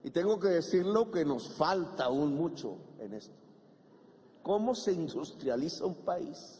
Y tengo que decirlo que nos falta aún mucho en esto. ¿Cómo se industrializa un país?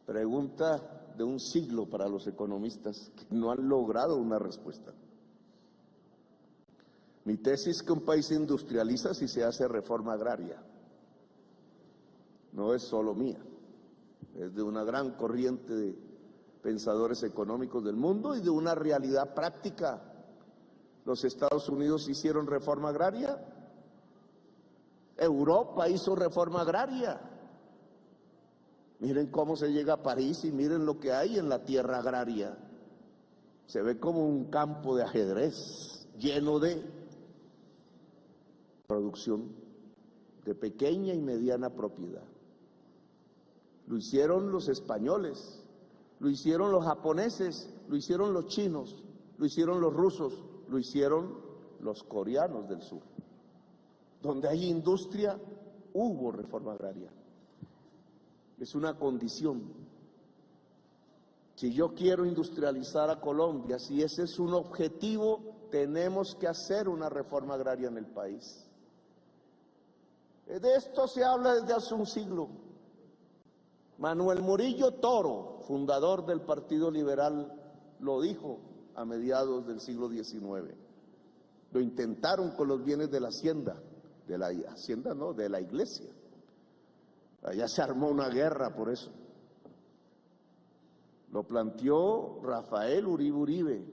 Pregunta de un siglo para los economistas que no han logrado una respuesta. Mi tesis es que un país se industrializa si se hace reforma agraria. No es solo mía, es de una gran corriente de pensadores económicos del mundo y de una realidad práctica. Los Estados Unidos hicieron reforma agraria, Europa hizo reforma agraria. Miren cómo se llega a París y miren lo que hay en la tierra agraria. Se ve como un campo de ajedrez lleno de producción de pequeña y mediana propiedad. Lo hicieron los españoles, lo hicieron los japoneses, lo hicieron los chinos, lo hicieron los rusos, lo hicieron los coreanos del sur. Donde hay industria, hubo reforma agraria. Es una condición. Si yo quiero industrializar a Colombia, si ese es un objetivo, tenemos que hacer una reforma agraria en el país. De esto se habla desde hace un siglo. Manuel Murillo Toro, fundador del Partido Liberal, lo dijo a mediados del siglo XIX. Lo intentaron con los bienes de la hacienda, de la iglesia. Allá se armó una guerra por eso. Lo planteó Rafael Uribe Uribe.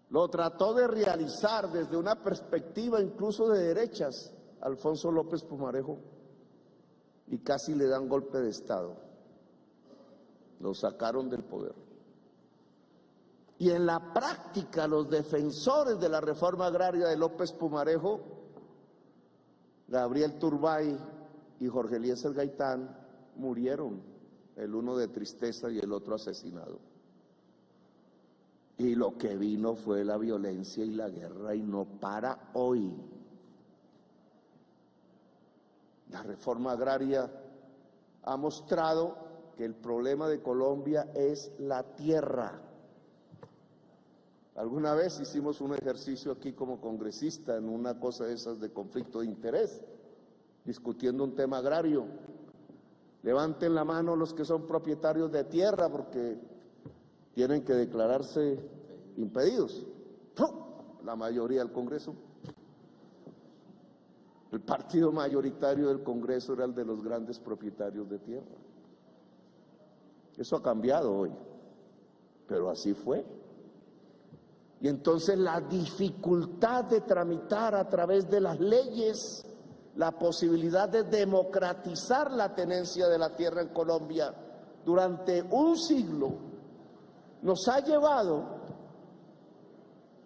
Lo trató de realizar desde una perspectiva incluso de derechas Alfonso López Pumarejo y casi le dan golpe de Estado. Lo sacaron del poder. Y en la práctica los defensores de la reforma agraria de López Pumarejo, Gabriel Turbay y Jorge Eliezer Gaitán, murieron, el uno de tristeza y el otro asesinado. Y lo que vino fue la violencia y la guerra y no para hoy. La reforma agraria ha mostrado que el problema de Colombia es la tierra. Alguna vez hicimos un ejercicio aquí como congresista en una cosa de esas de conflicto de interés, discutiendo un tema agrario. Levanten la mano los que son propietarios de tierra porque tienen que declararse impedidos. La mayoría del Congreso. El partido mayoritario del Congreso era el de los grandes propietarios de tierra. Eso ha cambiado hoy, pero así fue. Y entonces la dificultad de tramitar a través de las leyes la posibilidad de democratizar la tenencia de la tierra en Colombia durante un siglo nos ha llevado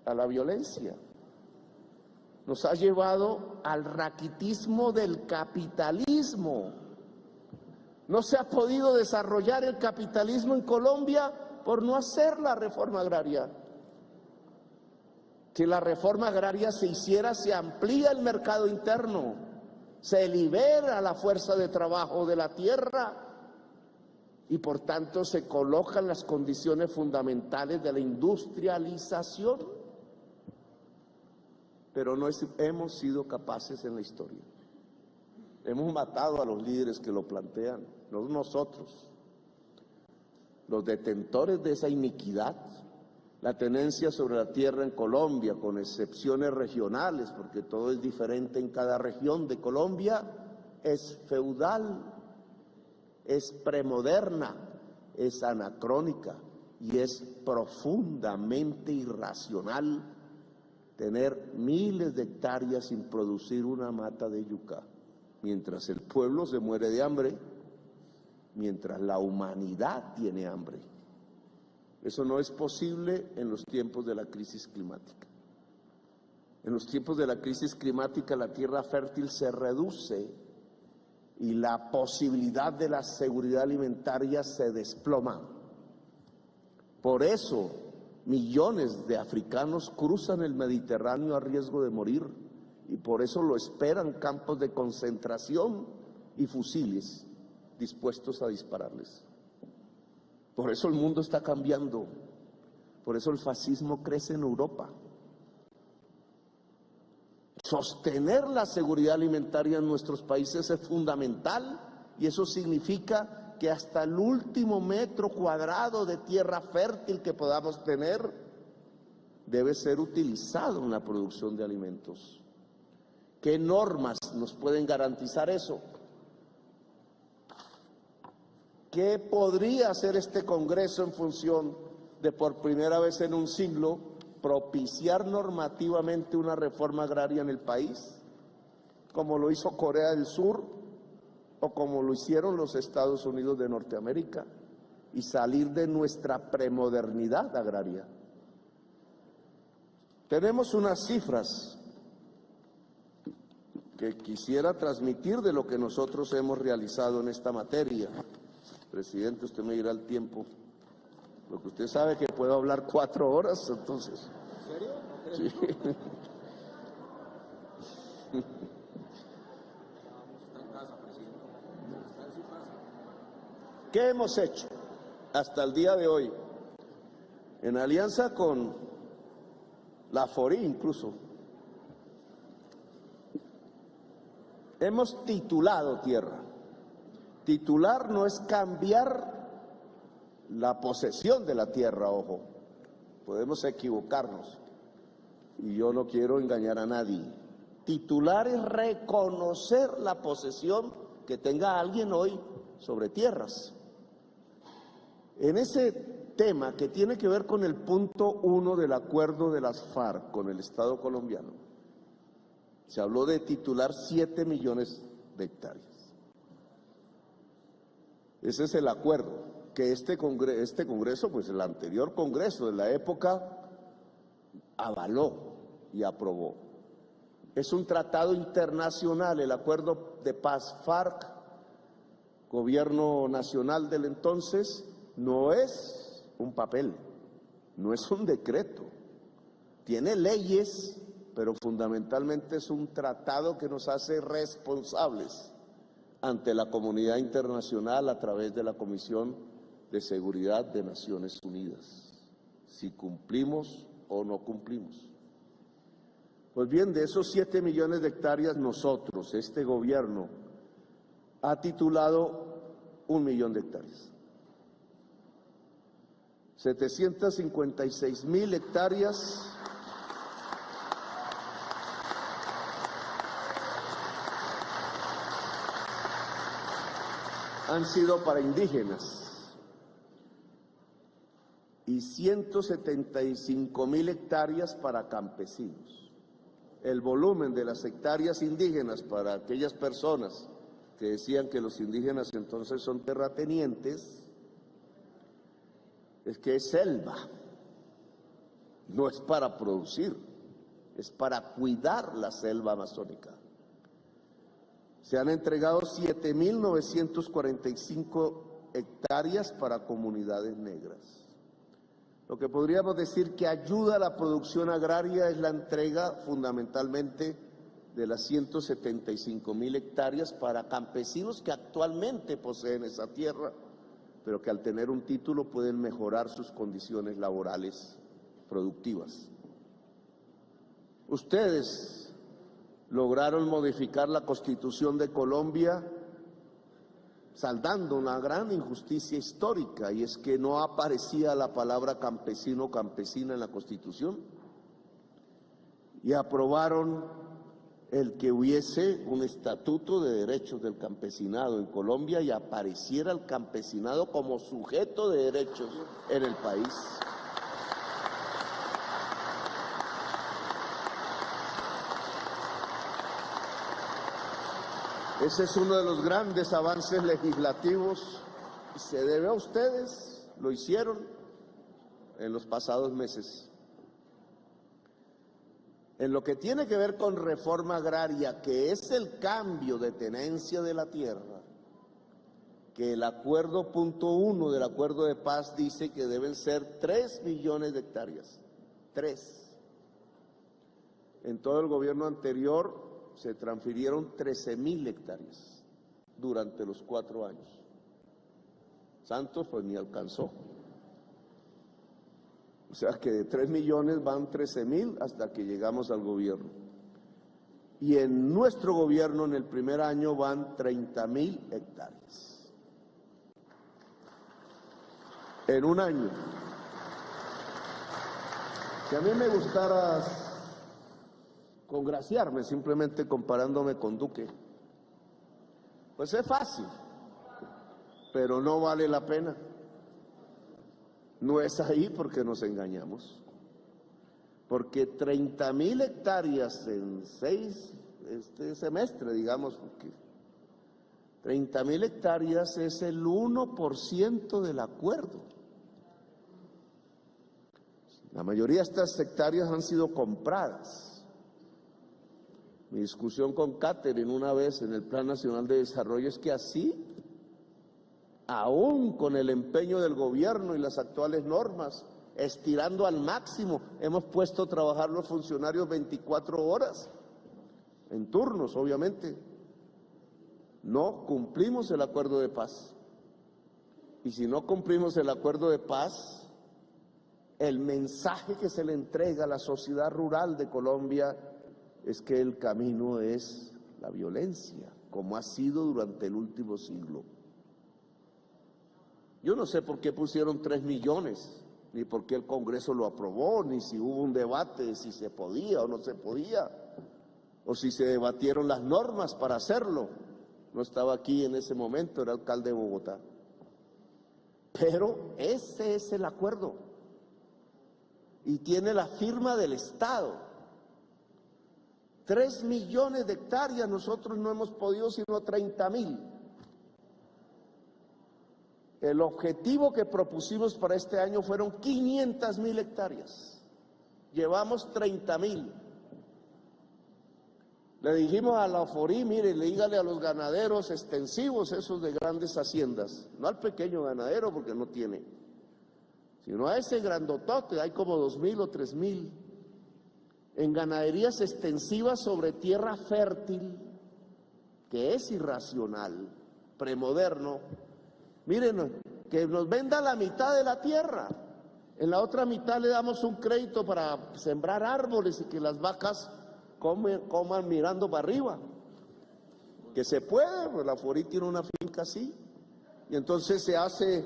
a la violencia, nos ha llevado al raquitismo del capitalismo. No se ha podido desarrollar el capitalismo en Colombia por no hacer la reforma agraria. Si la reforma agraria se hiciera, se amplía el mercado interno, se libera la fuerza de trabajo de la tierra y por tanto se colocan las condiciones fundamentales de la industrialización. Pero no hemos sido capaces en la historia. Hemos matado a los líderes que lo plantean, no nosotros. Los detentores de esa iniquidad, la tenencia sobre la tierra en Colombia, con excepciones regionales, porque todo es diferente en cada región de Colombia, es feudal, es premoderna, es anacrónica y es profundamente irracional tener miles de hectáreas sin producir una mata de yuca, mientras el pueblo se muere de hambre, mientras la humanidad tiene hambre. Eso no es posible en los tiempos de la crisis climática. En los tiempos de la crisis climática la tierra fértil se reduce y la posibilidad de la seguridad alimentaria se desploma. Por eso millones de africanos cruzan el Mediterráneo a riesgo de morir y por eso lo esperan campos de concentración y fusiles dispuestos a dispararles. Por eso el mundo está cambiando, por eso el fascismo crece en Europa, Sostener la seguridad alimentaria en nuestros países es fundamental y eso significa que hasta el último metro cuadrado de tierra fértil que podamos tener debe ser utilizado en la producción de alimentos. ¿Qué normas nos pueden garantizar eso? ¿Qué podría hacer este Congreso en función de, por primera vez en un siglo, propiciar normativamente una reforma agraria en el país, como lo hizo Corea del Sur o como lo hicieron los Estados Unidos de Norteamérica, y salir de nuestra premodernidad agraria? Tenemos unas cifras que quisiera transmitir de lo que nosotros hemos realizado en esta materia. Presidente, usted me dirá el tiempo. Lo que usted sabe que puedo hablar 4 horas, entonces. ¿En serio? Sí. ¿Qué hemos hecho hasta el día de hoy? En alianza con la FORI incluso, hemos titulado tierra. Titular no es cambiar la posesión de la tierra, ojo, podemos equivocarnos y yo no quiero engañar a nadie. Titular es reconocer la posesión que tenga alguien hoy sobre tierras. En ese tema que tiene que ver con el punto 1 del acuerdo de las FARC con el Estado colombiano, se habló de titular 7 millones de hectáreas. Ese es el acuerdo que este Congreso, pues el anterior Congreso de la época, avaló y aprobó. Es un tratado internacional, el acuerdo de paz FARC, gobierno nacional del entonces, no es un papel, no es un decreto, tiene leyes, pero fundamentalmente es un tratado que nos hace responsables ante la comunidad internacional a través de la Comisión de Seguridad de Naciones Unidas, si cumplimos o no cumplimos. Pues bien, de esos 7 millones de hectáreas, nosotros, este gobierno, ha titulado 1 millón de hectáreas. 756,000 hectáreas han sido para indígenas y 175,000 hectáreas para campesinos. El volumen de las hectáreas indígenas para aquellas personas que decían que los indígenas entonces son terratenientes, es que es selva, no es para producir, es para cuidar la selva amazónica. Se han entregado 7.945 hectáreas para comunidades negras. Lo que podríamos decir que ayuda a la producción agraria es la entrega fundamentalmente de las 175,000 hectáreas para campesinos que actualmente poseen esa tierra, pero que al tener un título pueden mejorar sus condiciones laborales productivas. Ustedes lograron modificar la Constitución de Colombia saldando una gran injusticia histórica, y es que no aparecía la palabra campesino o campesina en la Constitución, y aprobaron el que hubiese un estatuto de derechos del campesinado en Colombia y apareciera el campesinado como sujeto de derechos en el país. Ese es uno de los grandes avances legislativos y se debe a ustedes, lo hicieron en los pasados meses. En lo que tiene que ver con reforma agraria, que es el cambio de tenencia de la tierra, que el acuerdo punto 1 del acuerdo de paz dice que deben ser 3 millones de hectáreas, 3. En todo el gobierno anterior se transfirieron 13,000 hectáreas durante los 4 años. Santos pues ni alcanzó. O sea que de 3 millones van 13,000 hasta que llegamos al gobierno. y en nuestro gobierno en el primer año van 30,000 hectáreas. En un año. Si a mí me gustara congraciarme simplemente comparándome con Duque, pues es fácil, pero no vale la pena. No es ahí porque nos engañamos. Porque 30,000 hectáreas en este semestre, digamos, porque 30,000 hectáreas es el 1% del acuerdo. La mayoría de estas hectáreas han sido compradas. Mi discusión con Catherine una vez en el Plan Nacional de Desarrollo es que así, aún con el empeño del gobierno y las actuales normas, estirando al máximo, hemos puesto a trabajar los funcionarios 24 horas, en turnos, obviamente. No cumplimos el acuerdo de paz. Y si no cumplimos el acuerdo de paz, el mensaje que se le entrega a la sociedad rural de Colombia es que el camino es la violencia, como ha sido durante el último siglo. Yo no sé por qué pusieron 3 millones, ni por qué el Congreso lo aprobó, ni si hubo un debate de si se podía o no se podía, o si se debatieron las normas para hacerlo. No estaba aquí en ese momento, era alcalde de Bogotá. Pero ese es el acuerdo. Y tiene la firma del Estado. 3 millones de hectáreas, nosotros no hemos podido sino 30,000. El objetivo que propusimos para este año fueron 500,000 hectáreas. Llevamos 30,000. Le dijimos a la Forí, mire, dígale a los ganaderos extensivos, esos de grandes haciendas, no al pequeño ganadero porque no tiene, sino a ese grandotote, hay como 2,000 o 3,000, en ganaderías extensivas sobre tierra fértil, que es irracional, premoderno. Miren, que nos venda la mitad de la tierra, en la otra mitad le damos un crédito para sembrar árboles y que las vacas coman mirando para arriba. Que se puede, pues la Forí tiene una finca así, y entonces se hace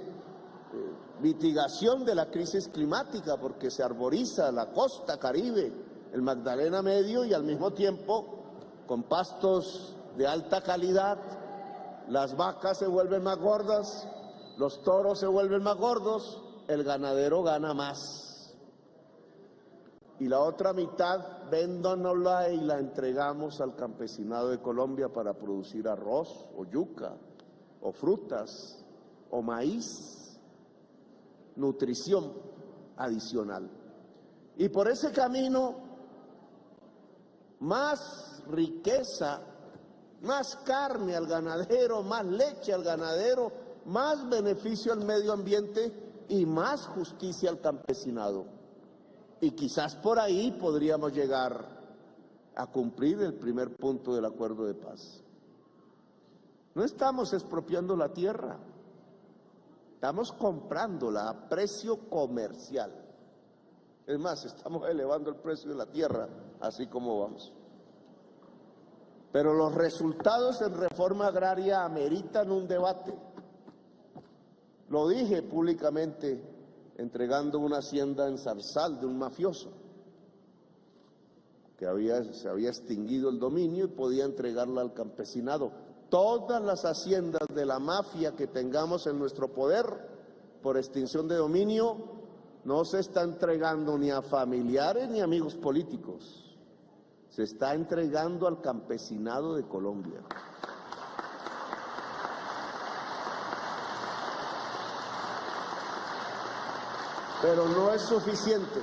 mitigación de la crisis climática porque se arboriza la costa caribe, el Magdalena Medio, y al mismo tiempo con pastos de alta calidad. Las vacas se vuelven más gordas, los toros se vuelven más gordos, el ganadero gana más. Y la otra mitad, véndanosla y la entregamos al campesinado de Colombia para producir arroz o yuca o frutas o maíz, nutrición adicional. Y por ese camino, más riqueza, más carne al ganadero, más leche al ganadero, más beneficio al medio ambiente y más justicia al campesinado. Y quizás por ahí podríamos llegar a cumplir el primer punto del acuerdo de paz. No estamos expropiando la tierra, estamos comprándola a precio comercial. Es más, estamos elevando el precio de la tierra, así como vamos. Pero los resultados en reforma agraria ameritan un debate. Lo dije públicamente entregando una hacienda en Zarzal de un mafioso, que se había extinguido el dominio y podía entregarla al campesinado. Todas las haciendas de la mafia que tengamos en nuestro poder por extinción de dominio no se está entregando ni a familiares ni a amigos políticos. Se está entregando al campesinado de Colombia. Pero no es suficiente.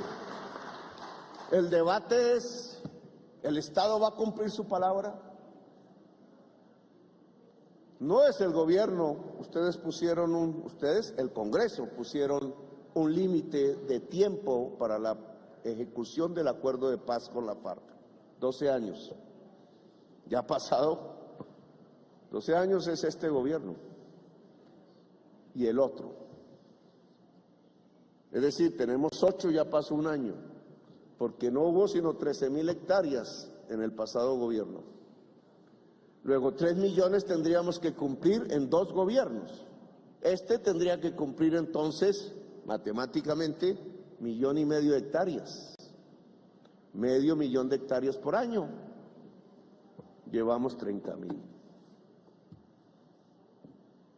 El debate es, ¿el Estado va a cumplir su palabra? No es el gobierno, el Congreso, pusieron un límite de tiempo para la ejecución del acuerdo de paz con la FARC. 12 años. Ya ha pasado 12 años es este gobierno y el otro. Es decir, tenemos 8, ya pasó un año, porque no hubo sino 13,000 hectáreas en el pasado gobierno. Luego 3 millones tendríamos que cumplir en 2 gobiernos. Este tendría que cumplir entonces, matemáticamente, 1,5 millones de hectáreas. Medio millón de hectáreas por año. Llevamos 30,000.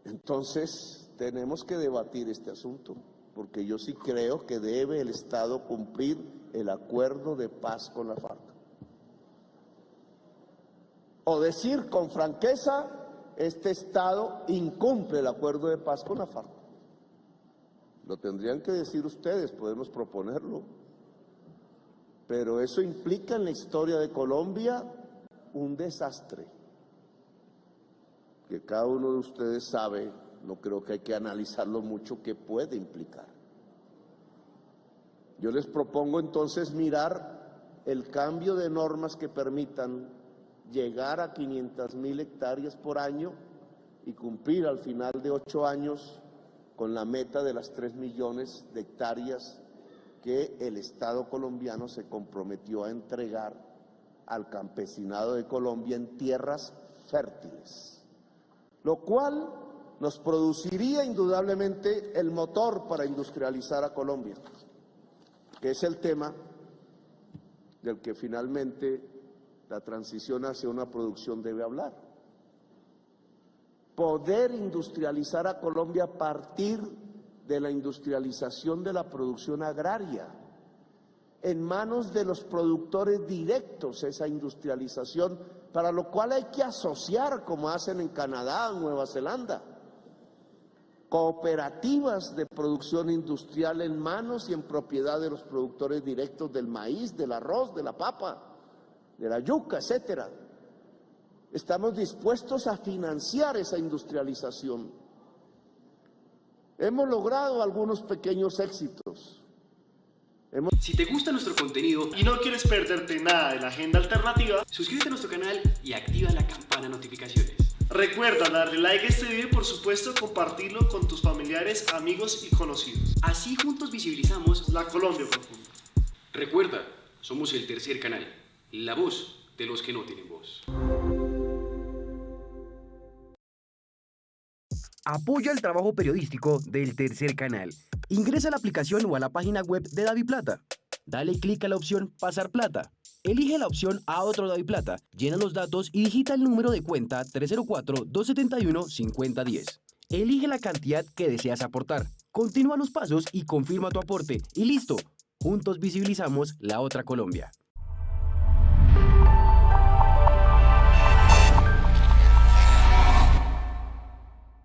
Entonces, tenemos que debatir este asunto, porque yo sí creo que debe el Estado cumplir el acuerdo de paz con la FARC. O decir con franqueza, este Estado incumple el acuerdo de paz con la FARC. Lo tendrían que decir ustedes, podemos proponerlo. Pero eso implica en la historia de Colombia un desastre, que cada uno de ustedes sabe, no creo que hay que analizarlo mucho, qué puede implicar. Yo les propongo entonces mirar el cambio de normas que permitan llegar a 500,000 hectáreas por año y cumplir al final de 8 años con la meta de las 3 millones de hectáreas que el Estado colombiano se comprometió a entregar al campesinado de Colombia en tierras fértiles, lo cual nos produciría indudablemente el motor para industrializar a Colombia, que es el tema del que finalmente la transición hacia una producción debe hablar. Poder industrializar a Colombia a partir de la industrialización de la producción agraria, en manos de los productores directos esa industrialización, para lo cual hay que asociar, como hacen en Canadá o Nueva Zelanda, cooperativas de producción industrial en manos y en propiedad de los productores directos del maíz, del arroz, de la papa, de la yuca, etcétera. Estamos dispuestos a financiar esa industrialización. Hemos logrado algunos pequeños éxitos. Si te gusta nuestro contenido y no quieres perderte nada de la agenda alternativa, suscríbete a nuestro canal y activa la campana de notificaciones. Recuerda darle like a este video y por supuesto compartirlo con tus familiares, amigos y conocidos. Así juntos visibilizamos la Colombia profunda. Recuerda, somos el tercer canal, la voz de los que no tienen voz. Apoya el trabajo periodístico del tercer canal. Ingresa a la aplicación o a la página web de DaviPlata. Dale clic a la opción Pasar Plata. Elige la opción A otro DaviPlata, llena los datos y digita el número de cuenta 304-271-5010. Elige la cantidad que deseas aportar. Continúa los pasos y confirma tu aporte. Y listo. Juntos visibilizamos la otra Colombia.